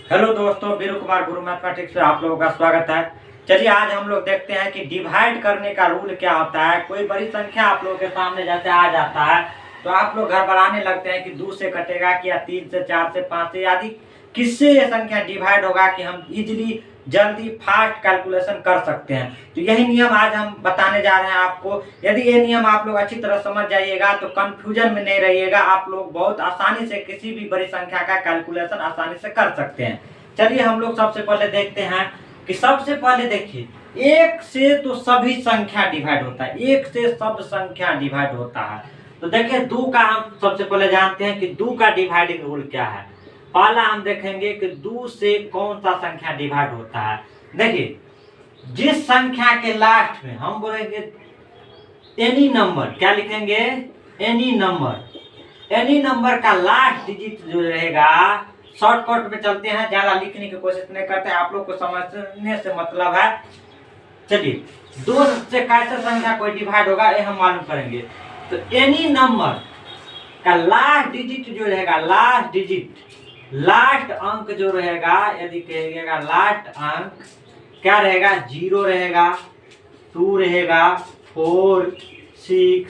Hello दोस्तों, वीरू कुमार गुरु mathematics में आप लोगों का स्वागत है। चलिए आज हम लोग देखते हैं कि डिवाइड करने का रूल क्या होता है। कोई बड़ी संख्या आप लोगों के सामने जैसे आ जाता है तो आप लोग घबराने लगते हैं कि 2 से कटेगा कि या 3 से, 4 से, 5 से, आदि किससे ये संख्या डिवाइड होगा कि हम इजीली जल्दी फास्ट कैलकुलेशन कर सकते हैं। तो यही नियम आज हम बताने जा रहे हैं आपको। यदि ये नियम आप लोग अच्छी तरह समझ जाइएगा तो कंफ्यूजन में नहीं रहिएगा, आप लोग बहुत आसानी से किसी भी बड़ी संख्या का कैलकुलेशन आसानी से कर सकते हैं। चलिए हम लोग सबसे पहले देखते हैं कि सबसे पहले देखिए 1 से तो सभी संख्या डिवाइड होता है, 1 से सब संख्या डिवाइड होता है। तो देखिए 2 का हम सबसे पहले जानते हैं कि 2 का डिवाइडिंग रूल क्या है। पहला हम देखेंगे कि 2 से कौन सा संख्या डिवाइड होता है। देखिए जिस संख्या के लास्ट में हम बोलेंगे एनी नंबर, क्या लिखेंगे, एनी नंबर का लास्ट डिजिट जो रहेगा, शॉर्टकट में चलते हैं, ज्यादा लिखने की कोशिश नहीं करते, आप लोग को समझने से मतलब है। चलिए 2 से कैसे संख्या कोई डिवाइड होगा ये हम मालूम करेंगे। तो एनी नंबर का लास्ट डिजिट जो रहेगा, लास्ट अंक जो रहेगा, यदि कहिएगा लास्ट अंक क्या रहेगा, 0 रहेगा, 2 रहेगा, 4, 6,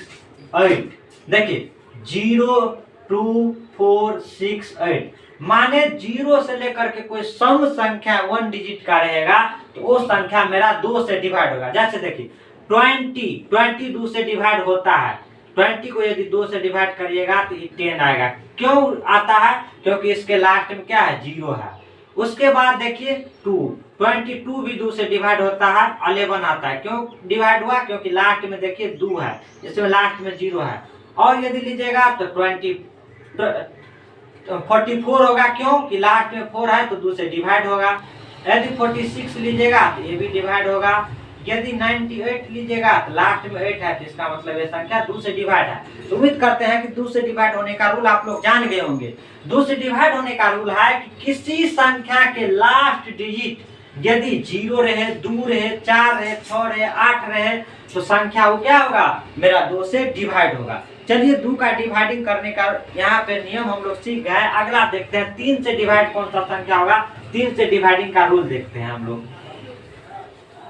8। देखिए 0, 2, 4, 6, 8 माने 0 से लेकर के कोई सम संख्या 1 डिजिट का रहेगा तो वो संख्या मेरा 2 से डिवाइड होगा। जैसे देखिए 20 2 से डिवाइड होता है। 20 को यदि 2 से डिवाइड करिएगा तो 10 आएगा। क्यों आता है? क्योंकि इसके लास्ट में क्या है, 0 है। उसके बाद देखिए 22 भी 2 से डिवाइड होता है, 11 आता है। क्यों डिवाइड हुआ? क्योंकि लास्ट में देखिए 2 है, इसमें लास्ट में 0 है। और यदि लीजिएगा तो 44 होगा, क्यों कि लास्ट में 4 है तो 2 से डिवाइड होगा। यदि 46 लीजिएगा तो ये भी डिवाइड होगा। यदि 98 लीजिएगा तो लास्ट में 8 है, तो इसका मतलब ये संख्या 2 से डिवाइड है। तो उम्मीद करते हैं कि 2 से डिवाइड होने का रूल आप लोग जान गए होंगे। 2 से डिवाइड होने का रूल है कि किसी संख्या के लास्ट डिजिट यदि 0 रहे, 2 रहे, 4 रहे, 6 रहे, 8 रहे तो संख्या वो क्या होगा, मेरा 2 से डिवाइड होगा। चलिए 2 का डिवाइडिंग करने का यहाँ पे नियम हम लोग सीख गए। अगला देखते हैं 3 से डिवाइड कौन सा संख्या होगा। 3 से डिवाइडिंग का रूल देखते हैं हम लोग।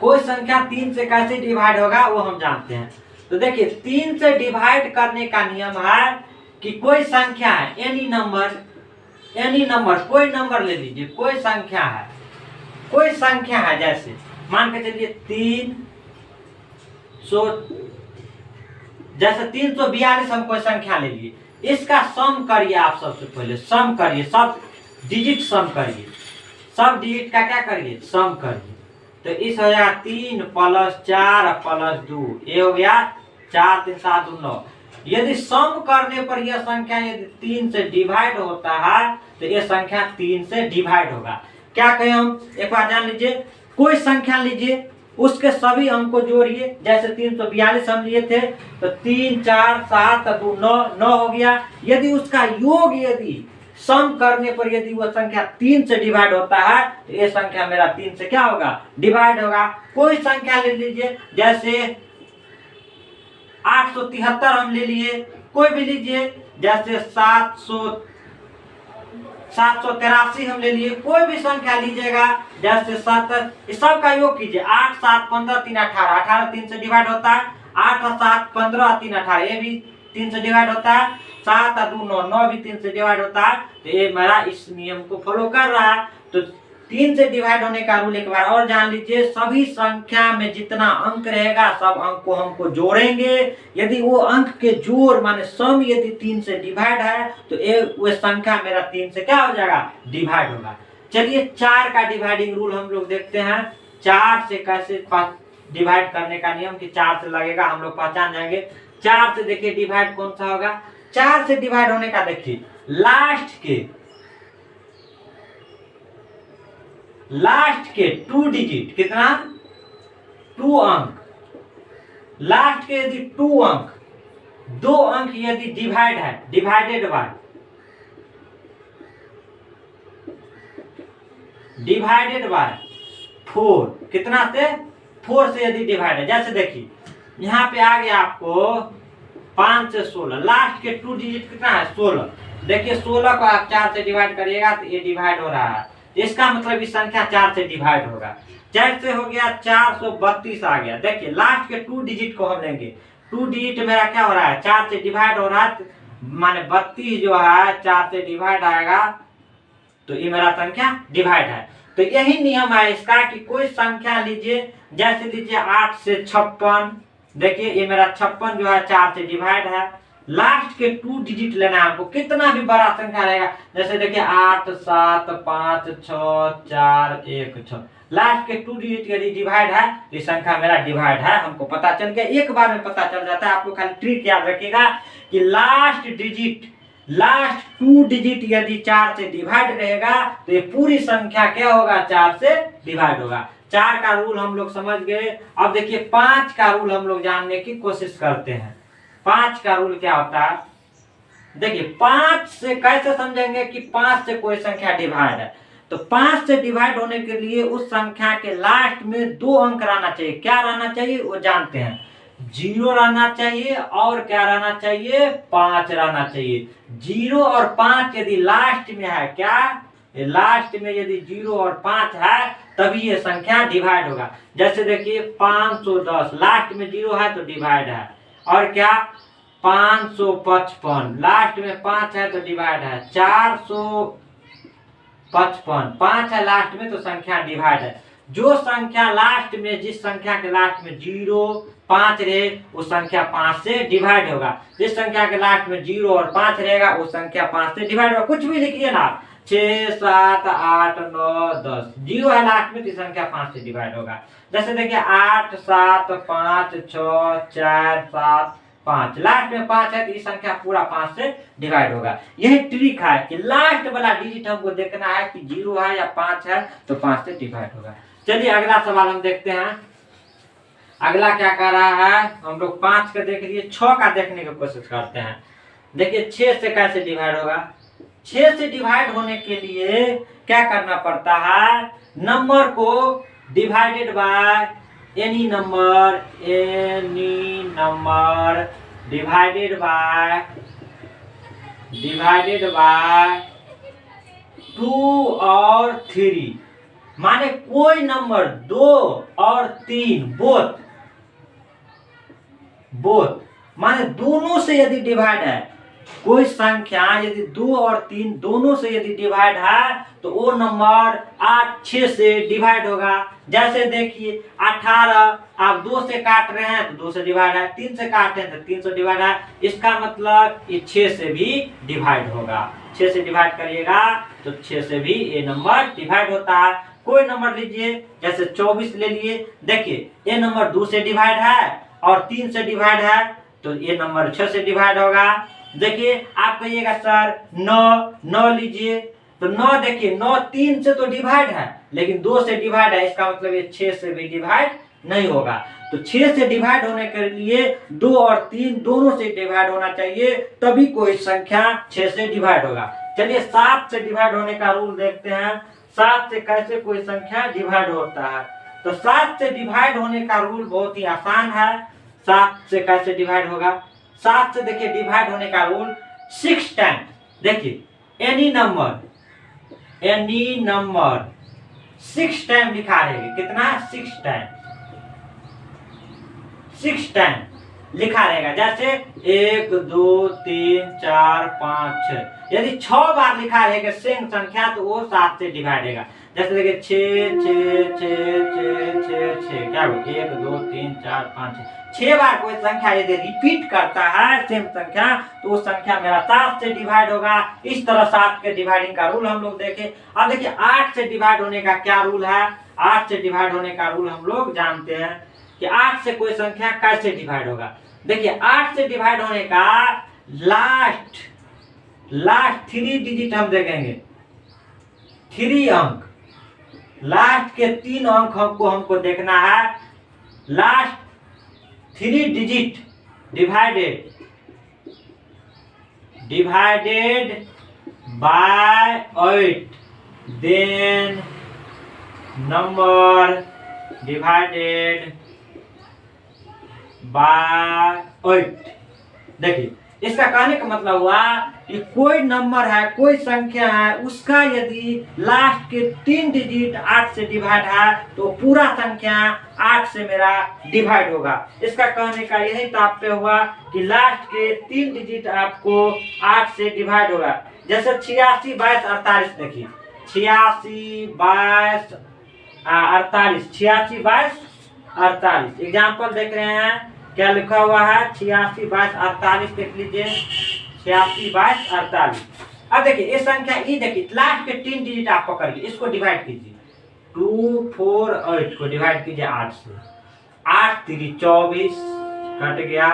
कोई संख्या 3 से कैसे डिवाइड होगा वो हम जानते हैं। तो देखिए 3 से डिवाइड करने का नियम है कि कोई संख्या है, एनी नंबर, कोई नंबर ले लीजिए, कोई संख्या है, जैसे मान के चलिए 342 हम कोई संख्या ले लिए। इसका सम करिए, आप सबसे पहले सम करिए, सब डिजिट सम करिए, सब डिजिट का क्या करिए, सम करिए। तो इस हो जाएगा 3 + 4 + 2, ये हो गया 4 3 7 9। यदि सम करने पर यह संख्या यदि 3 से डिवाइड होता है तो यह संख्या 3 से डिवाइड होगा। क्या कहें हम, एक बार जान लीजिए। कोई संख्या लीजिए, उसके सभी अंक को जोड़िए। जैसे 342 हम लिए थे तो 3 4 7 2 9 हो गया। यदि उसका योग यदि सम करने पर यदि वह संख्या 3 से डिवाइड होता है तो ये संख्या मेरा 3 से क्या होगा, डिवाइड होगा। कोई संख्या ले लीजिए, जैसे 873 हम ले लिए। कोई भी लीजिए, जैसे 783 हम ले लिए। कोई भी संख्या लीजिएगा, जैसे 7, इस सब का योग कीजिए। 8 7 15 3 18, 18 3 से डिवाइड होता है। 8 7 15 3 18, ये भी 3 से डिवाइड होता है। 7 2 9, 9 भी 3 से डिवाइड होता है। तो ये मेरा इस नियम को फॉलो कर रहा है। तो 3 से डिवाइड होने का रूल एक बार और जान लीजिए। सभी संख्या में जितना अंक रहेगा सब अंक को हमको जोड़ेंगे। यदि वो अंक के जोड़ माने सम यदि 3 से डिवाइड है तो वो संख्या मेरा 3 से क्या हो जाएगा, डिवाइड होगा। चलिए 4 का डिवाइडिंग रूल हम लोग देखते हैं। 4 से कैसे डिवाइड करने का नियम कि 4 से लगेगा, हम लोग पहचान जाएंगे। 4 से देखिए डिवाइड कौन सा होगा। 4 से डिवाइड होने का देखिए लास्ट के 2 डिजिट, कितना, 2 अंक, लास्ट के यदि 2 अंक, 2 अंक यदि डिवाइड है, डिवाइडेड बाय 4, कितना से, 4 से यदि डिवाइड है। जैसे देखिए यहाँ पे आ गया आपको 5 से 16, लास्ट के 2 डिजिट कितना है, 16। देखिए 16 को आप 4 से डिवाइड करिएगा तो ये डिवाइड हो रहा है। इसका मतलब इस संख्या 4 से डिवाइड होगा। जैसे हो गया 432 आ गया। देखिए लास्ट के 2 डिजिट को हम लेंगे। 2 डिजिट मेरा क्या हो रहा है, 4 से डिवाइड हो रहा है, माने 32 जो है 4 से डिवाइड आएगा तो ये मेरा संख्या डिवाइड है। तो यही नियम है इसका कि कोई संख्या लीजिए, जैसे लीजिए 8 से 56। देखिए ये मेरा 56 जो है 4 से डिवाइड है। लास्ट के 2 डिजिट लेना है हमको, कितना भी बड़ा संख्या रहेगा। जैसे देखिए 8 7 5 6 4 1 6, लास्ट के 2 डिजिट यदि डिवाइड है तो ये संख्या मेरा डिवाइड है, हमको पता चल गया, एक बार में पता चल जाता है। आपको खाली ट्रिक याद रखिएगा कि लास्ट 2 डिजिट यदि 4 से डिवाइड रहेगा तो ये पूरी संख्या क्या होगा, 4 से डिवाइड होगा। 4 का रूल हम लोग समझ गए। अब देखिए 5 का रूल हम लोग जानने की कोशिश करते हैं। 5 का रूल क्या होता है, देखिए 5 से कैसे समझेंगे कि 5 से कोई संख्या डिवाइड है। तो 5 से डिवाइड होने के लिए उस संख्या के लास्ट में 2 अंक रहना चाहिए। क्या रहना चाहिए वो जानते हैं, 0 रहना चाहिए और क्या रहना चाहिए, 5 रहना चाहिए। 0 और 5 यदि लास्ट में है, क्या लास्ट में यदि 0 और 5 है तभी ये संख्या डिवाइड होगा। जैसे देखिए 510 लास्ट में 0 है तो डिवाइड है, और क्या 555 लास्ट में 5 है तो डिवाइड है। 455 5 है लास्ट में तो संख्या डिवाइड है। जो संख्या लास्ट में, जिस संख्या के लास्ट में 0 5 रहे उस संख्या 5 से डिवाइड होगा। जिस संख्या के लास्ट में 0 और 5 रहेगा उस संख्या 5 से डिवाइड होगा। कुछ भी लिखिए ना, 6 7 8 9 10, 0 है लास्ट में तो संख्या 5 से डिवाइड होगा। जैसे देखिए 8 7 5 6 4 7 5, लास्ट में 5 है तो ये संख्या पूरा 5 से डिवाइड होगा। यही ट्रिक है कि लास्ट वाला डिजिट हमको देखना है कि 0 है या 5 है तो 5 से डिवाइड होगा। चलिए अगला सवाल हम देखते हैं। अगला क्या कर रहा है, हम लोग 5 का देख लिए, 6 का देखने की कोशिश करते हैं। देखिए 6 से कैसे डिवाइड होगा। 6 से डिवाइड होने के लिए क्या करना पड़ता है, नंबर को divided by any number divided bye 2 और 3, माने कोई नंबर 2 और 3 बोथ माने दोनों से यदि डिवाइड है, कोई संख्या यदि 2 और 3 दोनों से यदि डिवाइड है तो वो नंबर 8 6 से डिवाइड होगा। जैसे देखिए 18 आप 2 से काट रहे हैं तो 2 से डिवाइड है, 3 से काट रहे हैं तो 3 से डिवाइड है। इसका मतलब ये 6 से भी डिवाइड होगा। 6 से डिवाइड करिएगा तो 6 से भी ये नंबर डिवाइड होता है। कोई नंबर लीजिए, जैसे 24 ले लिए। देखिए ये नंबर 2 से डिवाइड है और 3 से डिवाइड है तो ये नंबर 6 से डिवाइड होगा। देखिए आप कहिएगा सर 9 लीजिए, तो 9 देखिए 9 3 से तो डिवाइड है लेकिन 2 से डिवाइड है, इसका मतलब ये 6 से भी डिवाइड नहीं होगा। तो 6 से डिवाइड होने के लिए 2 और 3 दोनों से डिवाइड होना चाहिए, तभी कोई संख्या 6 से डिवाइड होगा। चलिए 7 से डिवाइड होने का रूल देखते हैं। 7 से कैसे कोई संख्या डिवाइड होता है। तो 7 से डिवाइड होने का रूल बहुत ही आसान है। 7 से कैसे डिवाइड होगा, 7 से देखिए डिवाइड होने का रूल 6 टाइम। देखिए एनी नंबर 6 टाइम लिखा रहेगा। कितना, 6 टाइम लिखा रहेगा। जैसे 1 2 3 4 5 6, यदि 6 बार लिखा रहेगा सेम संख्या तो वो 7 से डिवाइड होगा। जैसे देखिए 6 6 6 6 6 क्या हो, 1 2 3 4 5 6 बार कोई संख्या यदि रिपीट करता है सेम संख्या तो वो संख्या मेरा 7 से डिवाइड होगा। इस तरह 7 के डिवाइडिंग का रूल हम लोग देखें। अब देखिए 8 से डिवाइड होने का क्या रूल है। 8 से डिवाइड होने का रूल हम लोग जानते हैं कि 8 से कोई संख्या कैसे डिवाइड होगा। देखिए 8 से डिवाइड होने का लास्ट 3 डिजिट हम देखेंगे, 3 अंक, लास्ट के 3 अंक हमको देखना है। Last 3 digit divided by 8, then number divided by 8। देखिए इसका कहने का मतलब हुआ कि कोई नंबर है, कोई संख्या है, उसका यदि लास्ट के 3 डिजिट 8 से डिवाइड है तो पूरा संख्या 8 से मेरा डिवाइड होगा। इसका कहने का यही तात्पर्य हुआ कि लास्ट के 3 डिजिट आपको 8 से डिवाइड होगा। जैसे 86 22 48, देखिए 86 22 48, 86 22 48। एग्जाम्पल देख रहे हैं क्या लिखा हुआ है, 86 22 48 देख लीजिए, 86 22 48। अब देखिए ये संख्या ये देखिए लास्ट के 3 डिजिट आप पकड़िए, इसको डिवाइड कीजिए, 2 4 8 को डिवाइड कीजिए 8 से, 8 3 24 कट गया,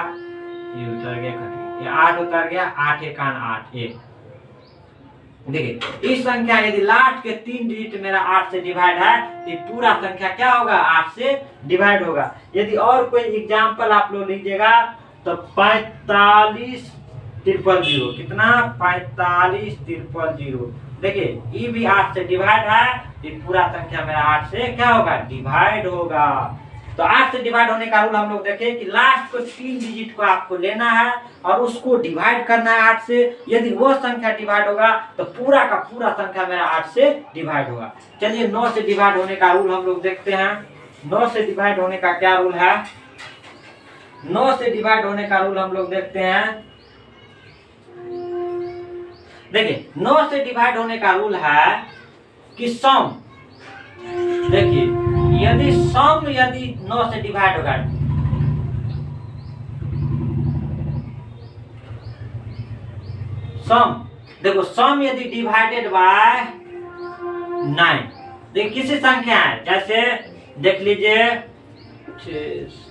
ये उतर गया, कट गया, ये 8 उतर गया, 8 1 8 1। देखिए इस संख्या यदि लास्ट के 3 डिजिट मेरा 8 से डिवाइड है तो पूरा संख्या क्या होगा, 8 से डिवाइड होगा। यदि और कोई एग्जाम्पल आप लोग लीजिएगा तो 45 000, कितना 45 000। देखिए ये भी 8 से डिवाइड है, ये पूरा संख्या मेरा 8 से क्या होगा, डिवाइड होगा। तो 8 से डिवाइड होने का रूल हम लोग देखें कि लास्ट को 3 डिजिट को आपको लेना है और उसको डिवाइड करना है 8 से। यदि वो संख्या डिवाइड होगा तो पूरा का पूरा संख्या मेरा 8 से डिवाइड होगा। चलिए 9 से डिवाइड होने का रूल हम लोग देखते हैं। 9 से डिवाइड होने का क्या रूल है, 9 से डिवाइड होने का रूल हम लोग देखते हैं। देखिए 9 से डिवाइड होने का रूल है कि सम, देखिए यदि सम यदि 9 से डिवाइड होगा, सम देखो सम यदि डिवाइडेड बाय 9, देखिए किसी संख्या है, जैसे देख लीजिए 6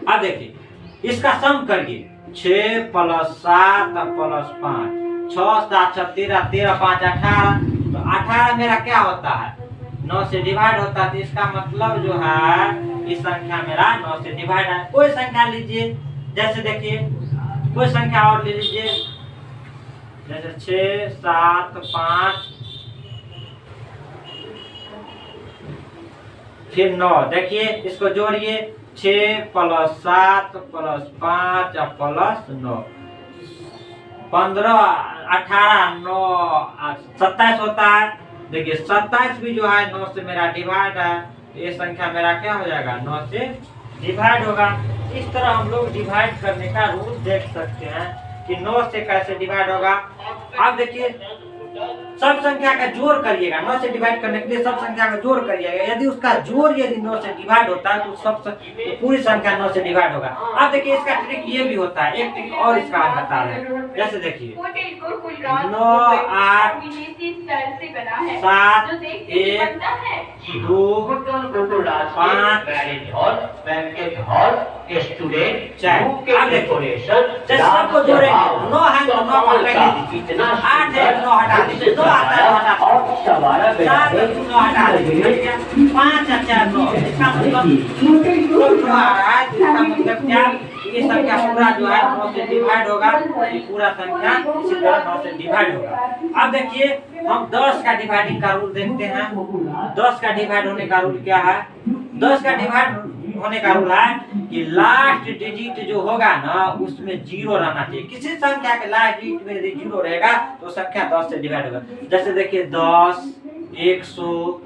अब देखिए इसका सम करिए, 6 + 7 + 5, 6 7 6 13 13 5 18। तो 18 मेरा क्या होता है, 9 से डिवाइड होता है। तो इसका मतलब जो है इस संख्या मेरा 9 से डिवाइड है। कोई संख्या लीजिए, जैसे देखिए कोई संख्या और ले लीजिए, जैसे 6 7 5 फिर 9। देखिए इसको जोड़िए, 6 + 7 + 5 + 9, 15 18 9 27 होता है। देखिए 27 भी जो है 9 से मेरा डिवाइड है। ये संख्या मेरा क्या हो जाएगा, 9 से डिवाइड होगा। इस तरह हम लोग डिवाइड करने का रूल देख सकते हैं कि 9 से कैसे डिवाइड होगा। अब देखिए सब संख्या का जोड़ करिएगा, 9 से डिवाइड करने के लिए सब संख्या का जोड़ करिएगा। यदि उसका जोड़ यदि 9 से डिवाइड होता है तो पूरी संख्या 9 से डिवाइड होगा। अब देखिए इसका ट्रिक ये भी होता है, एक ट्रिक और इसका हम बता रहे हैं। जैसे देखिए 9 8 7 1 2 5 सबको जोड़ेंगे, 9 है तो 9 को पहले दीजिए, 8 है 9 हटा दीजिए, 2 आता है हटा दीजिए, 7 है 9 हटा दीजिए, 5 अच्छा 9। इसका मतलब जो आ रहा है, इसका मतलब क्या, ये संख्या पूरा जो है 9 से डिवाइड होगा। ये पूरा संख्या इसी तरह 9 से डिवाइड होगा। अब देखिए हम 10 का डिवाइडिंग का रूल देखते हैं। 10 का डिवाइड होने का रूल क्या है, 10 का डिवाइड होने का रूल है कि लास्ट डिजिट जो होगा ना उसमें 0 रहना चाहिए। किसी संख्या के लास्ट डिजिट में यदि 0 रहेगा तो संख्या 10 से डिवाइड होगा। जैसे देखिए 10 100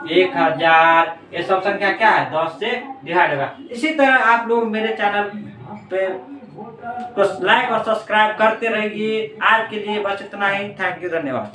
1000, ये सब संख्या क्या है, 10 से डिवाइड होगा। इसी तरह आप लोग मेरे चैनल पे तो लाइक और सब्सक्राइब करते रहिए। आज के लिए बस इतना ही। थैंक यू, धन्यवाद।